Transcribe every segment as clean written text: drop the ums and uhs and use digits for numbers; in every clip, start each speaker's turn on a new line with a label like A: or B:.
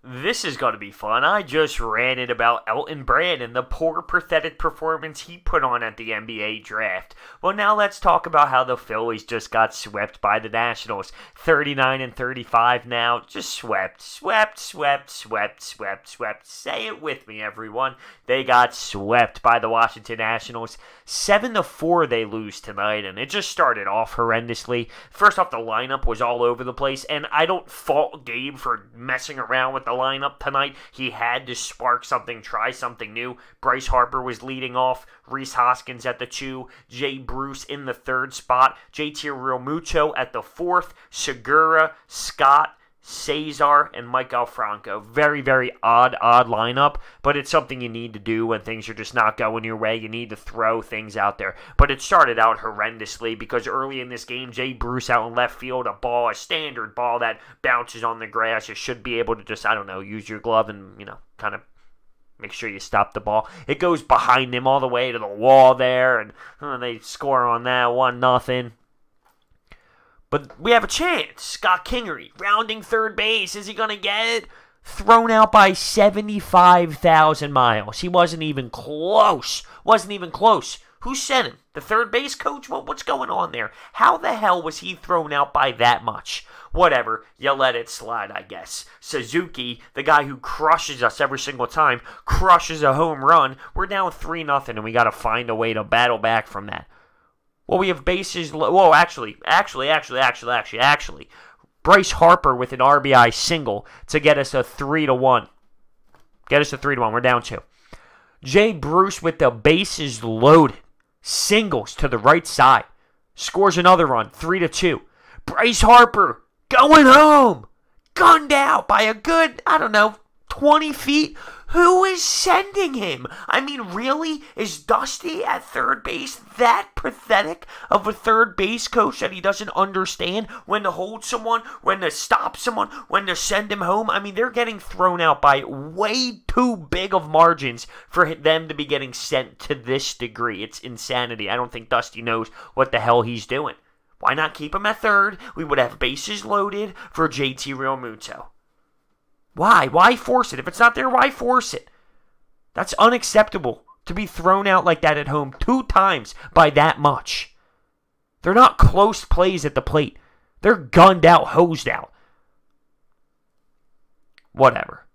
A: This is going to be fun. I just ranted about Elton Brand and the poor, pathetic performance he put on at the NBA draft. Well, now let's talk about how the Phillies just got swept by the Nationals. 39-35 now. Just swept. Swept, swept, swept, swept, swept. Say it with me, everyone. They got swept by the Washington Nationals. 7-4 they lose tonight, and it just started off horrendously. First off, the lineup was all over the place, and I don't fault Gabe for messing around with the lineup tonight. He had to spark something, try something new. Bryce Harper was leading off, Rhys Hoskins at the 2, Jay Bruce in the 3rd spot, JT Realmuto at the 4th, Segura, Scott, Cesar, and Mike Alfranco. Very, very odd lineup, but it's something you need to do when things are just not going your way. You need to throw things out there. But it started out horrendously because early in this game, Jay Bruce out in left field, a standard ball that bounces on the grass. You should be able to just, use your glove and, kind of make sure you stop the ball. It goes behind him all the way to the wall there, and they score on that 1-0. But we have a chance. Scott Kingery, rounding third base. Is he going to get it? Thrown out by 75,000 miles. He wasn't even close. Who sent him? The third base coach? What's going on there? How the hell was he thrown out by that much? Whatever. You let it slide, I guess. Suzuki, the guy who crushes us every single time, crushes a home run. We're down 3-0, and we got to find a way to battle back from that. Well, we have bases. Whoa, actually. Bryce Harper with an RBI single to get us a 3-1. We're down 2. Jay Bruce with the bases loaded. Singles to the right side. Scores another run, 3-2. Bryce Harper going home. Gunned out by a good, 20 feet. Who is sending him? Really? Is Dusty at third base that pathetic of a third base coach that he doesn't understand when to hold someone, when to stop someone, when to send him home? They're getting thrown out by way too big of margins for them to be getting sent to this degree. It's insanity. I don't think Dusty knows what the hell he's doing. Why not keep him at third? We would have bases loaded for JT Realmuto. Why? Why force it? If it's not there, why force it? That's unacceptable to be thrown out like that at home 2 times by that much. They're not close plays at the plate. They're gunned out, hosed out. Whatever.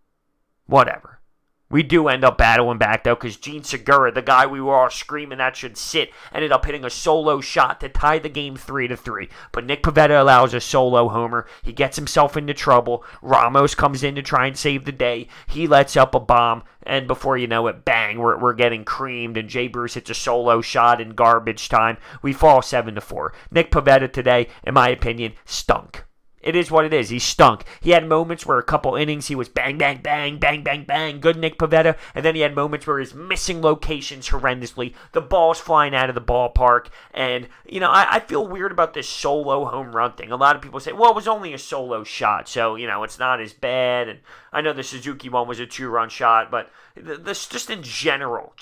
A: We do end up battling back, though, because Gene Segura, the guy we were all screaming that should sit, ended up hitting a solo shot to tie the game 3-3. But Nick Pivetta allows a solo homer. He gets himself into trouble. Ramos comes in to try and save the day. He lets up a bomb, and before you know it, bang, we're getting creamed, and Jay Bruce hits a solo shot in garbage time. We fall 7-4. Nick Pivetta today, in my opinion, stunk. It is what it is. He stunk. He had moments where a couple innings he was bang, bang, bang, bang, bang, bang. Good Nick Pivetta. And then he had moments where he's missing locations horrendously. The ball's flying out of the ballpark. And, I feel weird about this solo home run thing. A lot of people say, well, it was only a solo shot, so, it's not as bad. And I know the Suzuki one was a 2-run shot, but this just in general,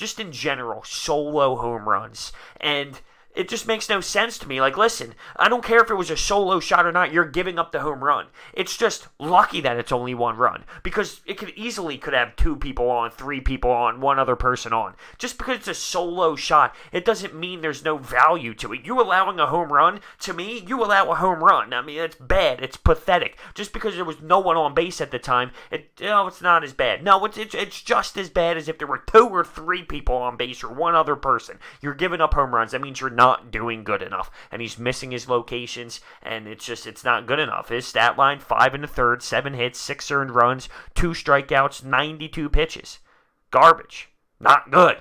A: solo home runs. And it just makes no sense to me. Listen, I don't care if it was a solo shot or not, you're giving up the home run. It's just lucky that it's only 1 run. Because it could have 2 people on, 3 people on, 1 other person on. Just because it's a solo shot, it doesn't mean there's no value to it. You allowing a home run, to me, you allow a home run. It's bad. It's pathetic. Just because there was no one on base at the time, it's not as bad. No, it's just as bad as if there were 2 or 3 people on base or 1 other person. You're giving up home runs. That means you're not doing good enough, and he's missing his locations, and it's not good enough. His stat line: 5 1/3, 7 hits, 6 earned runs, 2 strikeouts, 92 pitches. Garbage. Not good.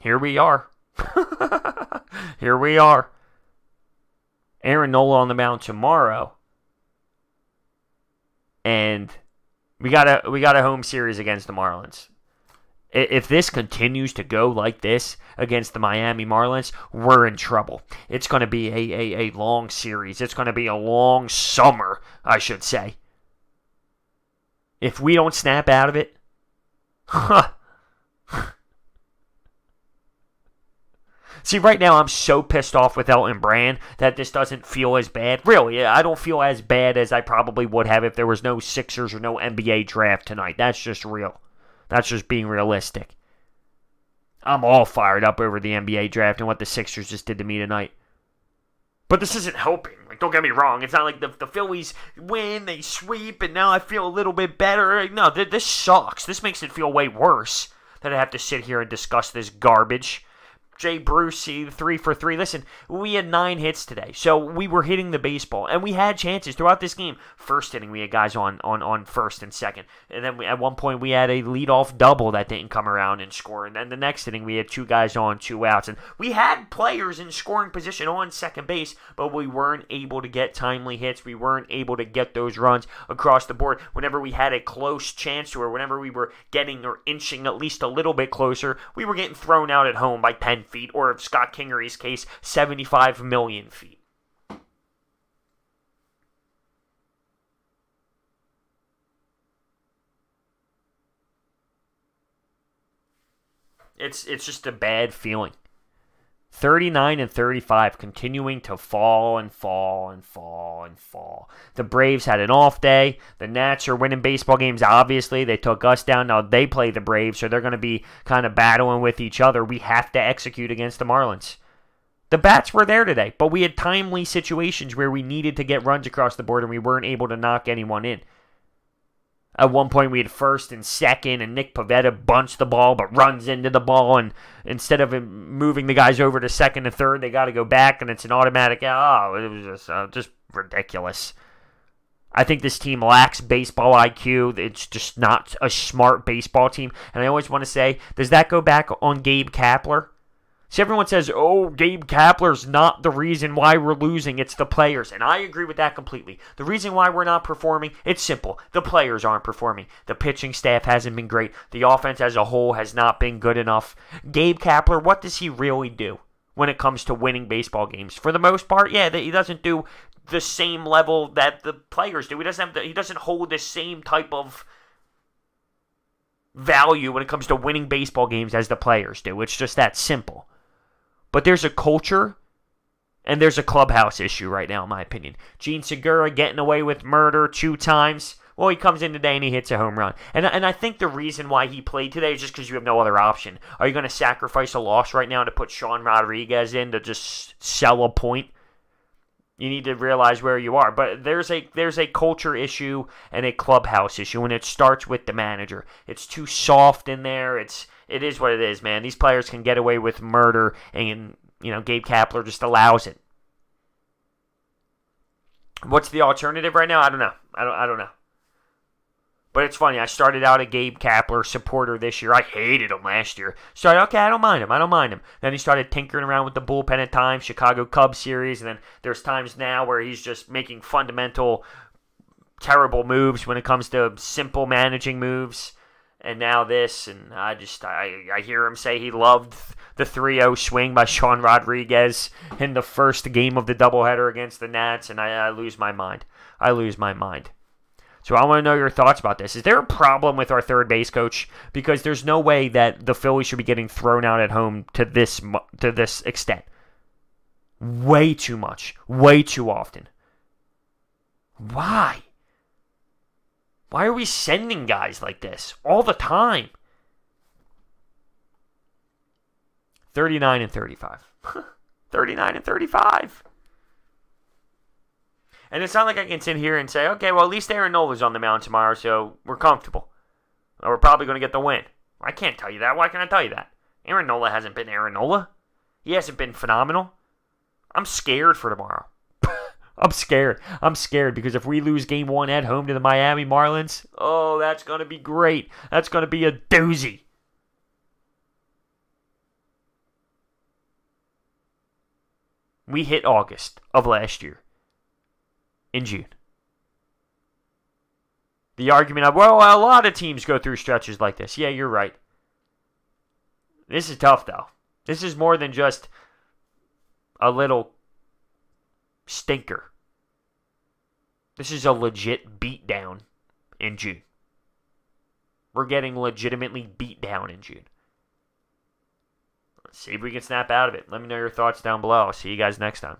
A: Here we are. Aaron Nola on the mound tomorrow, and we got a home series against the Marlins. If this continues to go like this against the Miami Marlins, we're in trouble. It's going to be a long series. It's going to be a long summer, I should say. If we don't snap out of it, See, right now I'm so pissed off with Elton Brand that this doesn't feel as bad. Really, I don't feel as bad as I probably would have if there was no Sixers or no NBA draft tonight. That's just real. That's just being realistic. I'm all fired up over the NBA draft and what the Sixers just did to me tonight. But this isn't helping. Like, don't get me wrong. It's not like the Phillies win, they sweep, and now I feel a little bit better. No, this sucks. This makes it feel way worse that I have to sit here and discuss this garbage. Jay Brucey, 3 for 3. Listen, we had 9 hits today, so we were hitting the baseball, and we had chances throughout this game. First inning, we had guys on first and second, and then at one point we had a leadoff double that didn't come around and score, and then the next inning we had 2 guys on, 2 outs, and we had players in scoring position on second base, but we weren't able to get timely hits. We weren't able to get those runs across the board. Whenever we had a close chance to, or whenever we were getting or inching at least a little bit closer, we were getting thrown out at home by 10 feet, or in Scott Kingery's case, 75 million feet. It's just a bad feeling. 39 and 35, continuing to fall and fall and fall and fall. The Braves had an off day. The Nats are winning baseball games, obviously. They took us down. Now they play the Braves, so they're going to be kind of battling with each other. We have to execute against the Marlins. The bats were there today, but we had timely situations where we needed to get runs across the board, and we weren't able to knock anyone in. At one point, we had first and second, and Nick Pivetta bunts the ball, but runs into the ball, and instead of moving the guys over to second and third, they got to go back, and it's an automatic. Oh, it was just ridiculous. I think this team lacks baseball IQ. It's just not a smart baseball team. And I always want to say, does that go back on Gabe Kapler? See, everyone says, oh, Gabe Kapler's not the reason why we're losing. It's the players. And I agree with that completely. The reason why we're not performing, it's simple. The players aren't performing. The pitching staff hasn't been great. The offense as a whole has not been good enough. Gabe Kapler, what does he really do when it comes to winning baseball games? For the most part, yeah, he doesn't do the same level that the players do. He doesn't hold the same type of value when it comes to winning baseball games as the players do. It's just that simple. But there's a culture, and there's a clubhouse issue right now, in my opinion. Gene Segura getting away with murder 2 times. Well, he comes in today and he hits a home run. And I think the reason why he played today is just because you have no other option. Are you going to sacrifice a loss right now to put Sean Rodriguez in to just sell a point? You need to realize where you are. But there's a culture issue and a clubhouse issue, and it starts with the manager. It's too soft in there. It is what it is, man. These players can get away with murder, and Gabe Kapler just allows it. What's the alternative right now? I don't know. I don't know. But it's funny. I started out a Gabe Kapler supporter this year. I hated him last year. Started, okay, I don't mind him. Then he started tinkering around with the bullpen at times, Chicago Cubs series, and then there's times now where he's just making fundamental, terrible moves when it comes to simple managing moves. And now this, and I hear him say he loved the 3-0 swing by Sean Rodriguez in the first game of the doubleheader against the Nats, and I lose my mind. So I want to know your thoughts about this. Is there a problem with our third base coach? Because there's no way that the Phillies should be getting thrown out at home to this extent. Way too much. Way too often. Why? Why are we sending guys like this all the time? 39 and 35. 39 and 35. And it's not like I can sit here and say, okay, well, at least Aaron Nola's on the mound tomorrow, so we're comfortable. Or we're probably going to get the win. I can't tell you that. Why can I tell you that? Aaron Nola hasn't been Aaron Nola. He hasn't been phenomenal. I'm scared for tomorrow. I'm scared because if we lose game 1 at home to the Miami Marlins, oh, that's going to be great. That's going to be a doozy. We hit August of last year in June. The argument of, well, a lot of teams go through stretches like this. Yeah, you're right. This is tough, though. This is more than just a little stinker. This is a legit beatdown in June. We're getting legitimately beat down in June. See if we can snap out of it. Let me know your thoughts down below. I'll see you guys next time.